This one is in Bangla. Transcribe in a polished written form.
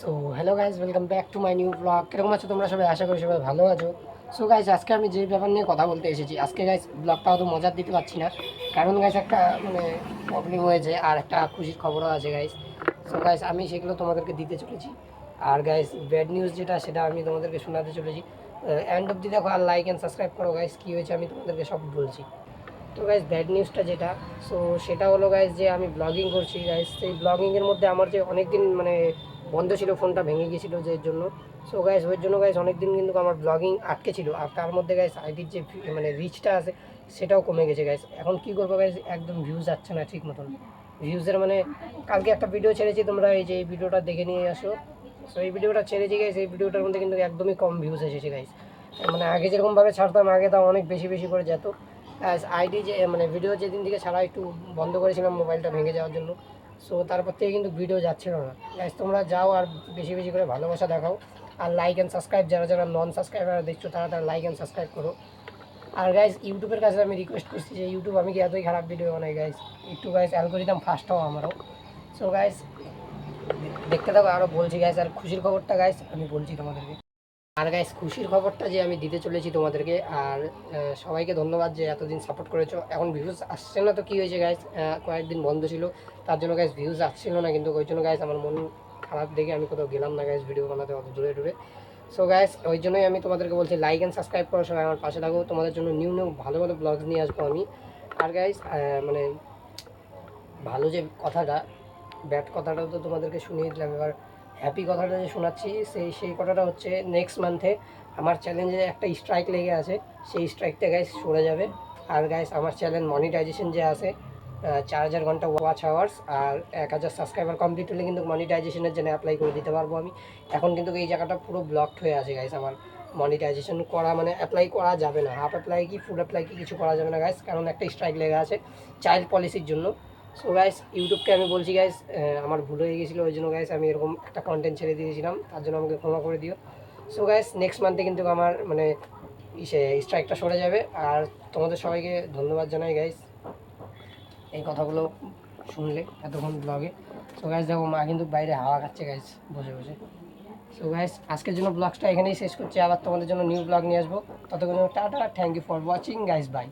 So hello guys, welcome back to my new blog. কীরকম আছো তোমরা সবাই? আশা করি সবাই ভালো আছো। সো গাইজ, আজকে আমি যে ব্যাপার নিয়ে কথা বলতে এসেছি, আজকে গাইজ ব্লগটা অত মজার দিতে পারছি না, কারণ গাইজ একটা প্রবলেম হয়েছে আর একটা খুশির খবরও আছে গাইজ। সো গাইজ, আমি সেগুলো তোমাদেরকে দিতে চলেছি। আর গাইজ, ব্যাড নিউজ যেটা সেটা আমি তোমাদেরকে শোনাতে চলেছি। এন্ড অব্দি দেখো আর লাইক অ্যান্ড সাবস্ক্রাইব করো গাইজ। কী হয়েছে আমি তোমাদেরকে সব বলছি। তো গাইজ, ব্যাড নিউজটা যেটা, সো সেটা হলো গাইজ যে আমি ব্লগিং করছি গাইজ। সেই ব্লগিংয়ের মধ্যে আমার যে অনেক দিন বন্ধ ছিল, ফোনটা ভেঙে গিয়েছিলো যে জন্য। সো গাইজ, ওই জন্য গাইজ অনেক দিন কিন্তু আমার ব্লগিং আটকে ছিল। আর তার মধ্যে গাইজ আইডির যে রিচটা আছে সেটাও কমে গেছে গাইজ। এখন কী করবো গাইজ, একদম ভিউজ আসছে না ঠিক মতন। ভিউজের কালকে একটা ভিডিও ছেড়েছি, তোমরা এই যে এই ভিডিওটা দেখে নিয়ে আসো। সো এই ভিডিওটা ছেড়েছি গাইজ, এই ভিডিওটার মধ্যে কিন্তু একদমই কম ভিউজ এসেছে গাইজ। আগে যেরকমভাবে ছাড়তাম, আগে তাও অনেক বেশি বেশি করে যেত। আইডি যে ভিডিও যেদিন থেকে ছাড়া একটু বন্ধ করেছিলাম মোবাইলটা ভেঙে যাওয়ার জন্য, সো তারপর থেকে কিন্তু ভিডিও যাচ্ছিল না গাইজ। তোমরা যাও আর বেশি বেশি করে ভালোবাসা দেখাও। আর লাইক অ্যান্ড সাবস্ক্রাইব, যারা যারা নন সাবস্ক্রাইবার দেখছো তারা তারা লাইক অ্যান্ড সাবস্ক্রাইব করো। আর গাইজ, ইউটিউবের কাছে আমি রিকোয়েস্ট করছি যে ইউটিউব, আমি কি এতই খারাপ ভিডিও বানাই গাইজ? একটু গাইজ অ্যালগোরিদম ফার্স্ট হও আমারও। সো গাইজ, দেখতে থাকো, আরও বলছি গাইজ। আর খুশির খবরটা গাইজ আমি বলছি তোমাদেরকে। আর গাইস, খুশির খবরটা যে আমি দিতে চলেছি তোমাদেরকে। আর সবাইকে ধন্যবাদ যে এতদিন সাপোর্ট করেছো। এখন ভিউজ আসছে না তো কী হয়েছে গাইস, কয়েকদিন বন্ধ ছিল তার জন্য গাইস ভিউজ আসছিল না, কিন্তু ওই জন্য গাইস আমার মন খারাপ দেখে আমি কোথাও গেলাম না গাইস ভিডিও বানাতে অত দূরে দূরে। সো গাইস, ওই জন্যই আমি তোমাদেরকে বলছি লাইক অ্যান্ড সাবস্ক্রাইব করো, সবাই আমার পাশে থাকো। তোমাদের জন্য নিউ নিউ ভালো ভালো ব্লগস নিয়ে আসবো আমি। আর গাইস, ভালো যে কথাটা, ব্যাড কথাটাও তো তোমাদেরকে শুনিয়ে দিলাম। এবার হ্যাপি কথাটা যে শোনাচ্ছি, সেই কথাটা হচ্ছে নেক্সট মান্থে আমার চ্যালেঞ্জে একটা স্ট্রাইক লেগে আছে, সেই স্ট্রাইকটা গাইস সরে যাবে। আর গাইস, আমার চ্যানেল মনিটাইজেশন যে আছে, 4,000 ঘন্টা ওয়াচ আওয়ার্স আর 1,000 সাবস্ক্রাইবার কমপ্লিট হলে কিন্তু মনিটাইজেশনের জন্য অ্যাপ্লাই করে দিতে পারবো আমি। এখন কিন্তু এই জায়গাটা পুরো ব্লকড হয়ে আছে গাইস। আমার মনিটাইজেশন করা অ্যাপ্লাই করা যাবে না, হাফ অ্যাপ্লাই কি ফুল অ্যাপ্লাই কি কিছু করা যাবে না গাইস, কারণ একটা স্ট্রাইক লেগে আছে চাইল্ড পলিসির জন্য। সো গাইস, ইউটিউবকে আমি বলছি গাইস, আমার ভুল হয়ে গেছিলো, ওই জন্য গাইস আমি এরকম একটা কন্টেন্ট ছেড়ে দিয়েছিলাম, তার জন্য আমাকে ক্ষমা করে দিও। সো গাইস, নেক্সট মান্থে কিন্তু আমার স্ট্রাইকটা সরে যাবে। আর তোমাদের সবাইকে ধন্যবাদ জানাই গাইস এই কথাগুলো শুনলে এতক্ষণ ব্লগে। সো গাইস, দেখো মা কিন্তু বাইরে হাওয়া খাচ্ছে গাইস বসে বসে। সো গাইস, আজকের জন্য ব্লগটা এখানেই শেষ করছি, আবার তোমাদের জন্য নিউ ব্লগ নিয়ে আসবো। ততক্ষণ tata, thank you for watching guys, by.